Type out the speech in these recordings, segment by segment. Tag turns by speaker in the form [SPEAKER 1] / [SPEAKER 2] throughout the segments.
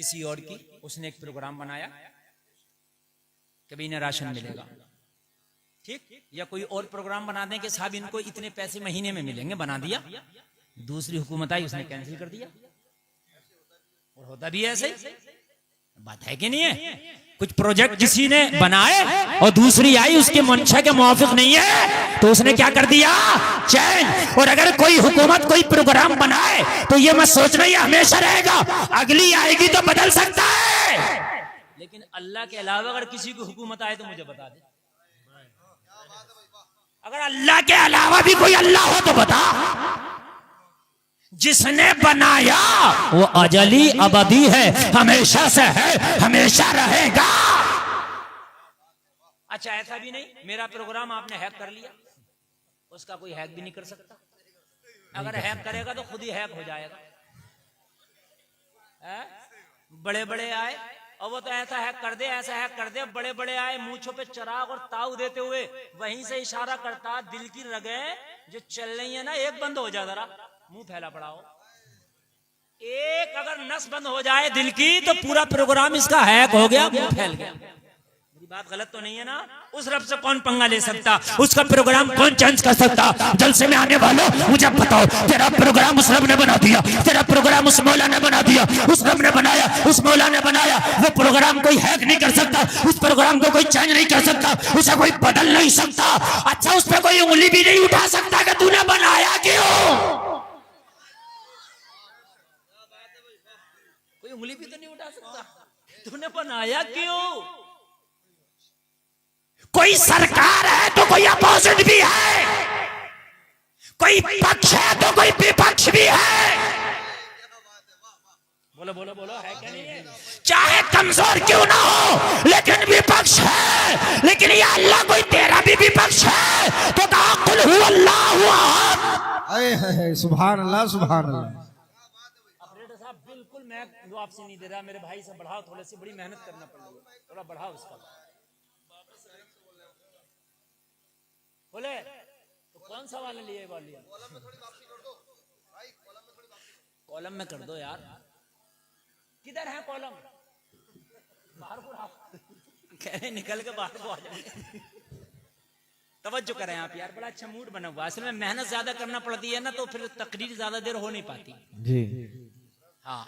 [SPEAKER 1] किसी और की, उसने एक प्रोग्राम बनाया कभी इन्हें राशन मिलेगा, ठीक, या कोई और प्रोग्राम बना दें कि साहब इनको इतने पैसे महीने में मिलेंगे, बना दिया। दूसरी हुकूमत आई, उसने कैंसिल कर दिया। और होता भी ऐसे ही, बात है कि नहीं है? कुछ प्रोजेक्ट किसी ने बनाए और दूसरी आई उसके मंशा के मुआफिक नहीं है तो उसने क्या कर दिया, चेंज। और अगर कोई हुकूमत कोई प्रोग्राम बनाए तो ये मत सोचना ये हमेशा रहेगा, अगली आएगी तो बदल सकता है। लेकिन अल्लाह के अलावा अगर किसी की हुकूमत आए तो मुझे बता दे, अगर अल्लाह के अलावा भी कोई अल्लाह हो तो बता। जिसने बनाया वो अजली अबदी है, हमेशा से है, हमेशा रहेगा। अच्छा ऐसा भी नहीं, मेरा प्रोग्राम आपने हैक कर लिया, उसका कोई हैक भी नहीं कर सकता। अगर हैक करेगा तो खुद ही हैक हो जाएगा। बड़े बड़े आए और वो तो ऐसा हैक कर दे, ऐसा हैक कर दे, बड़े बड़े आए मूंछों पे चराग और ताव देते हुए वहीं से इशारा करता, दिल की रगें जो चल रही है ना, एक बंद हो जा, जरा मुंह फैला पड़ा हो। एक अगर नस बंद हो जाए दिल की तो पूरा प्रोग्राम इसका हैक हो गया, मुंह फैल गया। मेरी बात गलत तो नहीं है ना? उस रब से कौन पंगा ले सकता, उसका प्रोग्राम कौन चेंज कर सकता? जलसे में आने वालों मुझे बताओ, तेरा प्रोग्राम उस रब ने बना दिया, तेरा प्रोग्राम उस मौला ने बना दिया, उस रब ने बनाया, उस मौला ने बनाया। वो प्रोग्राम कोई हैक नहीं कर सकता, उस प्रोग्राम को कोई चेंज नहीं कर सकता, उसे कोई बदल नहीं सकता। अच्छा उस पर कोई उंगली भी नहीं उठा सकता कि तूने बनाया क्यों? कोई उंगली भी तो नहीं उठा सकता, तूने बनाया क्यों? कोई सरकार है तो कोई अपोजिट भी है, कोई पक्ष है तो कोई विपक्ष भी है। बोलो बोलो बोलो, है क्या नहीं है? चाहे कमजोर क्यों ना हो लेकिन विपक्ष है। लेकिन ये अल्लाह कोई तेरा भी विपक्ष है तो कहा कुल हु अल्लाहु अहद।
[SPEAKER 2] सुभान अल्लाह सुभान अल्लाह।
[SPEAKER 1] बिल्कुल मैं जवाब से नहीं दे रहा, मेरे भाई से बढ़ाओ, थोड़ी सी बड़ी मेहनत करना पड़ेगी, थोड़ा बढ़ाओ उसका। बोले तो कौन सा वाला लिए वाली कॉलम में कर दो यार, किधर है कॉलम? बाहर को कह रहे निकल के बाहर को आ जाए। तवज्जो करें आप यार, बड़ा अच्छा मूड बना हुआ। असल में मेहनत ज्यादा करना पड़ती है ना तो फिर तकरीर ज्यादा देर हो नहीं पाती
[SPEAKER 2] जी।
[SPEAKER 1] हाँ,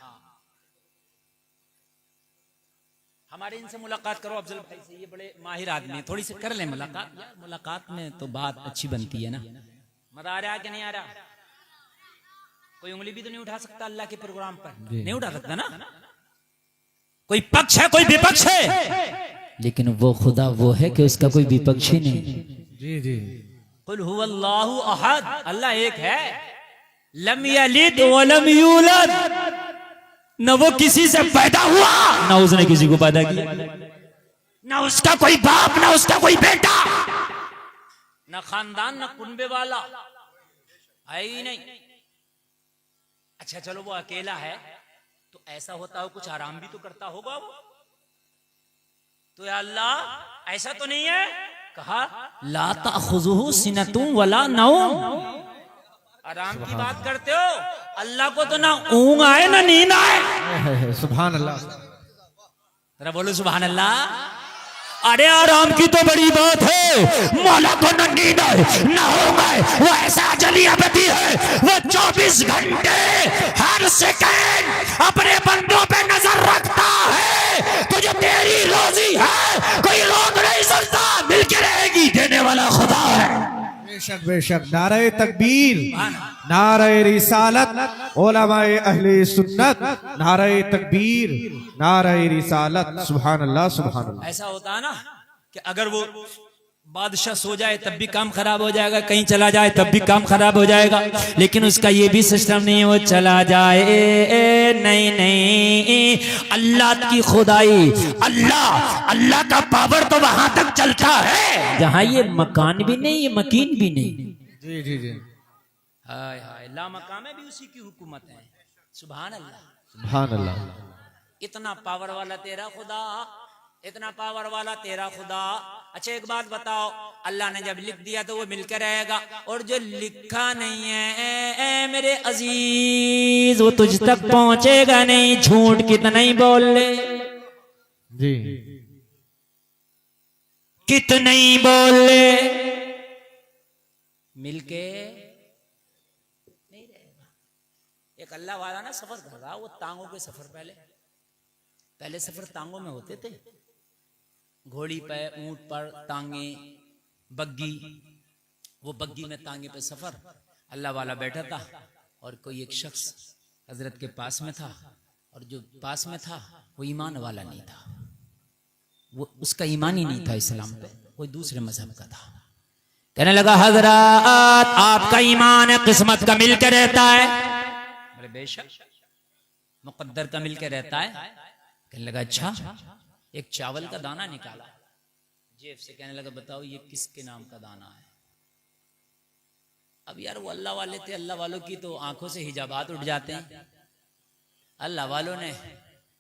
[SPEAKER 1] हमारे इनसे मुलाकात करो अफजल भाई से, ये बड़े माहिर आदमी है, थोड़ी सी कर ले मुलाकात यार, मुलाकात में तो बात अच्छी बनती है ना। मजा आ रहा है कि नहीं आ रहा? कोई उंगली भी तो नहीं उठा सकता अल्लाह के प्रोग्राम पर, नहीं उठा सकता ना। कोई पक्ष है कोई विपक्ष है, लेकिन वो खुदा वो है कि उसका कोई विपक्ष ही नहीं।
[SPEAKER 2] जी जी।
[SPEAKER 1] कुल हुवल्लाहु अहद, अल्लाह एक है, लम यलिद वलम यूलद, न वो किसी से पैदा हुआ न उसने किसी को पैदा किया, न उसका कोई बाप न उसका कोई बेटा, न खानदान न कुनबे वाला है ही नहीं। अच्छा चलो वो अकेला है तो ऐसा होता हो कुछ आराम भी तो करता होगा वो, तो या अल्लाह ऐसा तो नहीं है? कहा ला ताखुजुहु सिनतुम वला नौम, आराम की बात करते हो, अल्लाह को तो ना ऊंग आए ना नींद आए।
[SPEAKER 2] सुभान अल्लाह।
[SPEAKER 1] जरा बोलो सुभान अल्लाह। अरे आराम की तो बड़ी बात है, मौला को न नींद आए न ऊंग आए, वो ऐसा अजली अबदी है, वो 24 घंटे हर सेकंड अपने बंदों पे नजर रखता है। तो जो तेरी रोजी है कोई रोक नहीं सकता, मिलके रहेगी, देने वाला खुदा है।
[SPEAKER 2] बेशक बेशक। नारे तकबीर, नारे रिसालत, उलमाए अहले सुन्नत, नारे तकबीर, नारे रिसालत। सुभान अल्लाह सुभान अल्लाह।
[SPEAKER 1] ऐसा होता है ना कि अगर वो बादशाह सो जाए तब भी काम खराब हो जाएगा, कहीं चला जाए तब भी काम खराब हो जाएगा, लेकिन उसका ये भी सिस्टम नहीं है वो चला जाए, नहीं नहीं, अल्लाह की खुदाई, अल्लाह का पावर तो वहां तक चलता है जहां ये मकान भी नहीं, ये मकीन भी नहीं।
[SPEAKER 2] जी जी जी।
[SPEAKER 1] हाय हाय, ला मकाम है भी उसी की हुकूमत है। सुभान अल्लाह
[SPEAKER 2] सुभान अल्लाह।
[SPEAKER 1] इतना पावर वाला तेरा खुदा इतना पावर वाला तेरा खुदा। अच्छा एक बात बताओ, अल्लाह ने जब लिख दिया तो वो मिलकर रहेगा, और जो लिखा नहीं है मेरे अजीज वो तुझ तक पहुंचेगा नहीं। झूठ कितना ही बोल ले
[SPEAKER 2] जी,
[SPEAKER 1] कितना ही बोल ले, मिलके नहीं रहेगा। एक अल्लाह वाला ना सफर कर रहा, वो टांगों के सफर, पहले सफर टांगों में होते थे, घोड़ी पे, ऊंट पर टांगे, बग्गी, वो बग्गी में टांगे पे सफर। अल्लाह वाला बैठा था और कोई एक शख्स हजरत के पास में था, और जो पास में था वो ईमान वाला नहीं था, वो उसका ईमान ही नहीं था इस्लाम पे, कोई दूसरे मजहब का था। कहने लगा हजरत आपका ईमान है किस्मत का मिलकर रहता है। बोले बेशक मुकद्दर का मिलकर रहता है। कहने लगा अच्छा। एक चावल का दाना निकाला जेब से, कहने लगा बताओ ये किसके नाम का दाना है। अब यार वो अल्लाह वाले थे, अल्लाह वालों की तो आंखों से हिजाबात उठ जाते हैं। अल्लाह वालों ने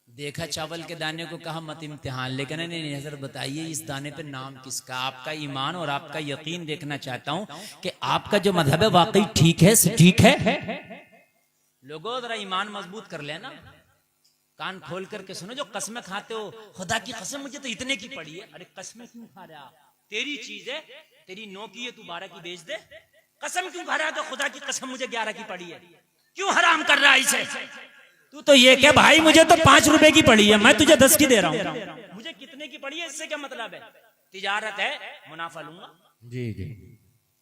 [SPEAKER 1] देखा चावल के दाने को, कहा मत इम्तिहान, लेकिन नहीं हजरत बताइए इस दाने पे नाम किसका। आपका ईमान और आपका यकीन देखना चाहता हूं कि आपका जो मजहब है वाकई ठीक है, ठीक है। लोगों जरा ईमान मजबूत कर लेना, कान खोल करके सुनो। जो कसमें खाते हो, खुदा की कसम मुझे तो इतने की पड़ी है। अरे कसमें क्यों खा रहा, तेरी चीज है, तेरी 9 की है, तू 12 की बेच दे। कसम क्यों खा रहा है? तो खुदा की कसम मुझे 11 की पड़ी है, क्यों हराम कर रहा है इसे? तू तो ये क्या भाई मुझे तो 5 रुपए की पड़ी है, मैं तुझे 10 की दे रहा हूं, मुझे कितने की पड़ी है इससे क्या मतलब है? तिजारत है, मुनाफा लूंगा। जी जी।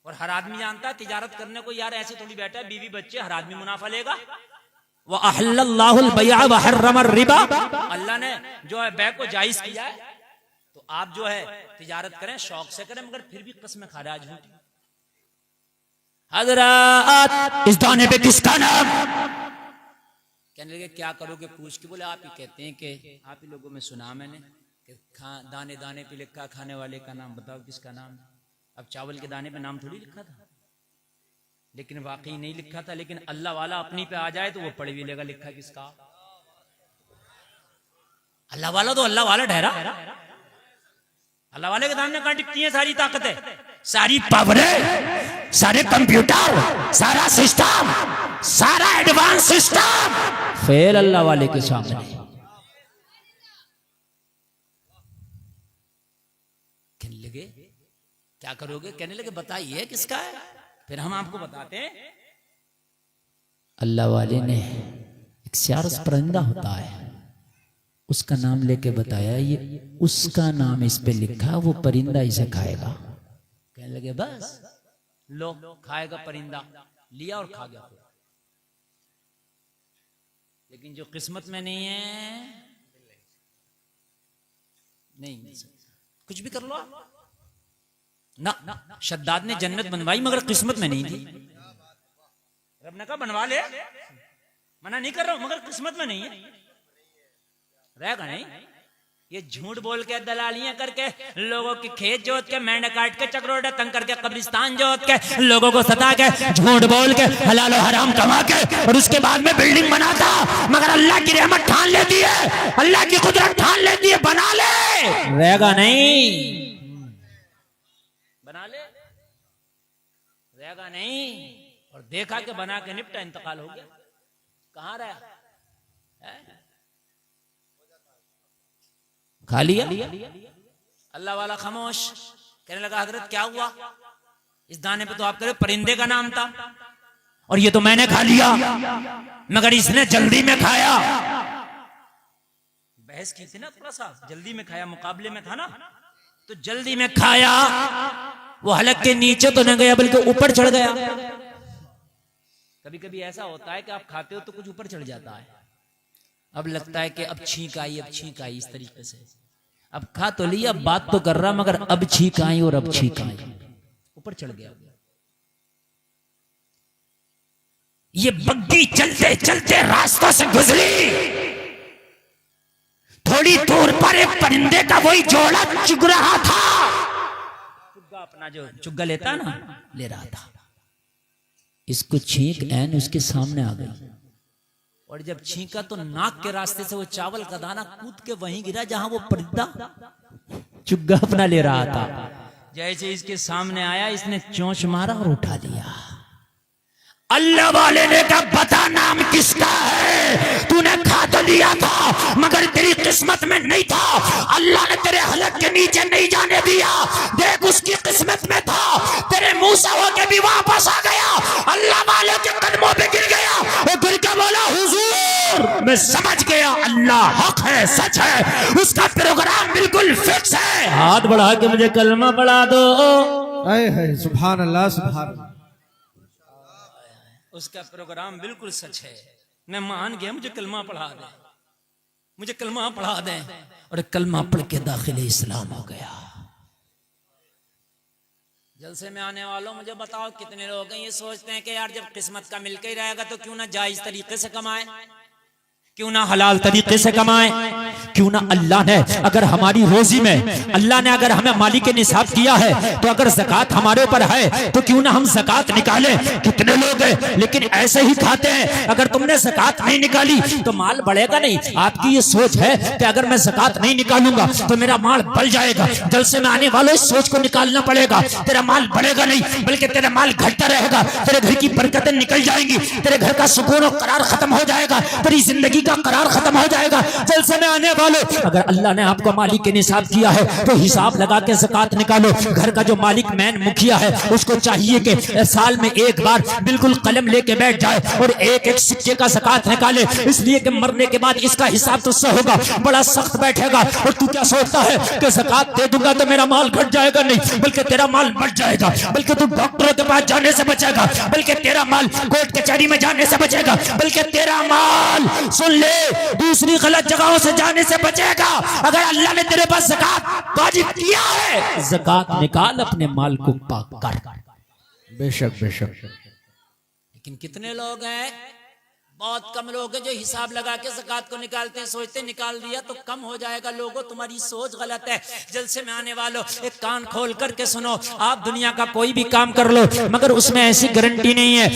[SPEAKER 1] और हर आदमी जानता है तिजारत करने को यार ऐसे थोड़ी बैठा है, बीवी बच्चे, हर आदमी मुनाफा लेगा। व अहल्लल्लाहुल बैअ व हर्रमर रिबा, अल्लाह ने जो है बैዕ को जायज किया है, तो आप जो है तिजारत करें, शौक से करें, मगर फिर भी कसम खा रहा है झूठी। हजरत इस दाने पे किसका नाम? कहने लगे क्या करोगे पूछ के। बोले आप ही कहते हैं कि आप ही लोगों में सुना मैंने कि दाने दाने पे लिखा, खाने वाले का नाम बताओ किसका नाम। अब चावल के दाने पे नाम थोड़ी लिखा था, लेकिन वाकई नहीं लिखा था। लेकिन अल्लाह वाला अपनी पे आ जाए तो वो पढ़ भी लेगा लिखा किसका। अल्लाह वाला तो अल्लाह वाला ठहरा। अल्लाह वाले के सामने कहां टिकती है सारी ताकतें, सारी पावरें, सारे कंप्यूटर, सारा सिस्टम, सारा एडवांस सिस्टम फेल अल्लाह वाले के सामने। कहने लगे क्या करोगे? कहने लगे बताइए किसका है, फिर हम आपको बताते हैं। अल्लाह वाले ने एक स्यारस परिंदा होता है, उसका नाम लेके बताया, ये उसका नाम इस पे लिखा, वो परिंदा इसे खाएगा। कहने लगे बस लो खाएगा परिंदा, लिया और खा गया। लेकिन जो किस्मत में नहीं है नहीं मिल सकता, कुछ भी कर लो ना। शद्दाद ने जन्नत बनवाई मगर किस्मत में नहीं थी। रब ने कहा बनवा ले, मना नहीं कर रहा हूं, मगर किस्मत में नहीं है, रहेगा नहीं। ये झूठ बोल के, दलालियां करके, लोगों की खेत जोत के, मेंढे काट के, चक्रोड़ा तंग करके, कब्रिस्तान जोत के, लोगों को सता के, झूठ बोल के, हलाल और हराम कमा के, और उसके बाद में बिल्डिंग बनाता। मगर अल्लाह की रहमत ठान लेती है, अल्लाह की कुदरत ठान लेती है, बना ले, रहेगा नहीं। बना ले, रहेगा नहीं। और देखा कि बना के निपटा, इंतकाल हो गया, कहां रहा है? खा लिया। अल्लाह वाला खामोश। कहने लगा हजरत क्या हुआ? इस दाने पे तो आप कह परिंदे का नाम था, और ये तो मैंने खा लिया, मगर इसने जल्दी में खाया। बहस की थी ना, थोड़ा सा जल्दी में खाया, मुकाबले में था ना, तो जल्दी में खाया। वो हलक के नीचे तो न गया बल्कि ऊपर चढ़ गया। कभी कभी ऐसा होता है कि आप खाते हो तो कुछ ऊपर चढ़ जाता है, अब लगता है कि अब छींक आई, अब छींक आई, इस तरीके से। अब खा तो लिया, बात तो कर रहा, मगर अब छींक आई और अब छींक आई, ऊपर चढ़ गया। ये बग्गी चलते चलते रास्तों से गुजरी, थोड़ी दूर पर एक परिंदे का वही जोड़ा चुग रहा था। चुग्गा अपना जो चुग्गा लेता ना, ले रहा था। इसको छींक ऐन उसके सामने आ गई, और जब छींका तो नाक के रास्ते से वो चावल का दाना कूद के वहीं गिरा जहां वो परिंदा चुग्गा अपना ले रहा था। जैसे इसके सामने आया, इसने चोंच मारा और उठा लिया।
[SPEAKER 3] अल्लाह वाले ने कहा बता नाम किसका है, तूने खा तो लिया था मगर तेरी किस्मत में नहीं था, अल्लाह ने तेरे हलक के नीचे नहीं जाने दिया। देख उसकी किस्मत में था, तेरे मुंह से होके भी वापस आ गया, अल्लाह वाले के कदमों पे गिर गया और गिर के बोला हुजूर मैं समझ गया अल्लाह हक है, सच है, उसका प्रोग्राम बिल्कुल फिक्स है।
[SPEAKER 1] हाथ बढ़ा के मुझे कलमा पढ़ा दो।
[SPEAKER 2] सुभान अल्लाह सुभान अल्लाह।
[SPEAKER 1] उसका प्रोग्राम बिल्कुल सच है। मैं मान गया, मुझे कलमा पढ़ा दे, मुझे कलमा पढ़ा दे।
[SPEAKER 3] और कलमा पढ़ के दाखिले इस्लाम हो गया।
[SPEAKER 1] जलसे में आने वालों मुझे बताओ कितने लोग हैं ये सोचते हैं कि यार जब किस्मत का मिलकर ही रहेगा तो क्यों ना जायज तरीके से कमाए, क्यों ना हलाल तरीके से कमाए,
[SPEAKER 3] क्यों ना अल्लाह ने अगर हमारी रोजी में अल्लाह ने अगर हमें मालिक निसाब किया है तो अगर ज़कात हमारे ऊपर है तो क्यों ना हम ज़कात निकालें। कितने लोग हैं लेकिन ऐसे ही खाते हैं, अगर तुमने ज़कात नहीं निकाली तो माल बढ़ेगा नहीं। आपकी ये सोच है कि अगर मैं ज़कात नहीं निकालूंगा तो मेरा माल बढ़ जाएगा। जलसे में आने वालों इस सोच को निकालना पड़ेगा। तेरा माल बढ़ेगा नहीं बल्कि तेरा माल घटता रहेगा, तेरे घर की बरकतें निकल जाएंगी, तेरे घर का सुकून और करार खत्म हो जाएगा, तेरी जिंदगी का करार खत्म हो जाएगा। जलसे में आने वालों अगर अल्लाह ने आपको मालिक के निसाब किया है तो हिसाब लगा के ज़कात निकालो। घर का जो मालिक मैन मुखिया है उसको चाहिए कि साल में एक बार बिल्कुल कलम लेके बैठ जाए और एक एक सिक्के का ज़कात निकाले, इसलिए कि मरने के बाद इसका हिसाब तुझसे होगा, बड़ा सख्त बैठेगा। और तू क्या सोचता है कि ज़कात दे दूंगा तो मेरा माल घट जाएगा? नहीं, बल्कि तेरा माल बढ़ जाएगा, बल्कि तू डॉक्टरों के पास जाने से बचेगा, बल्कि तेरा माल कोर्ट कचहरी में जाने से बचेगा, बल्कि तेरा माल सुन ले दूसरी गलत जगहों से जाने से बचेगा। अगर अल्लाह ने तेरे पास ज़कात वाजिब किया है, ज़कात निकाल, अपने माल को पाक कर।
[SPEAKER 2] बेशक बेशक।
[SPEAKER 1] लेकिन कितने लोग हैं, बहुत कम लोग हैं जो हिसाब लगा के ज़कात को निकालते हैं, सोचते हैं निकाल दिया तो कम हो जाएगा। लोगों तुम्हारी सोच गलत है। जलसे में आने वालों एक कान खोल करके सुनो, आप दुनिया का कोई भी काम कर लो मगर उसमें ऐसी गारंटी नहीं है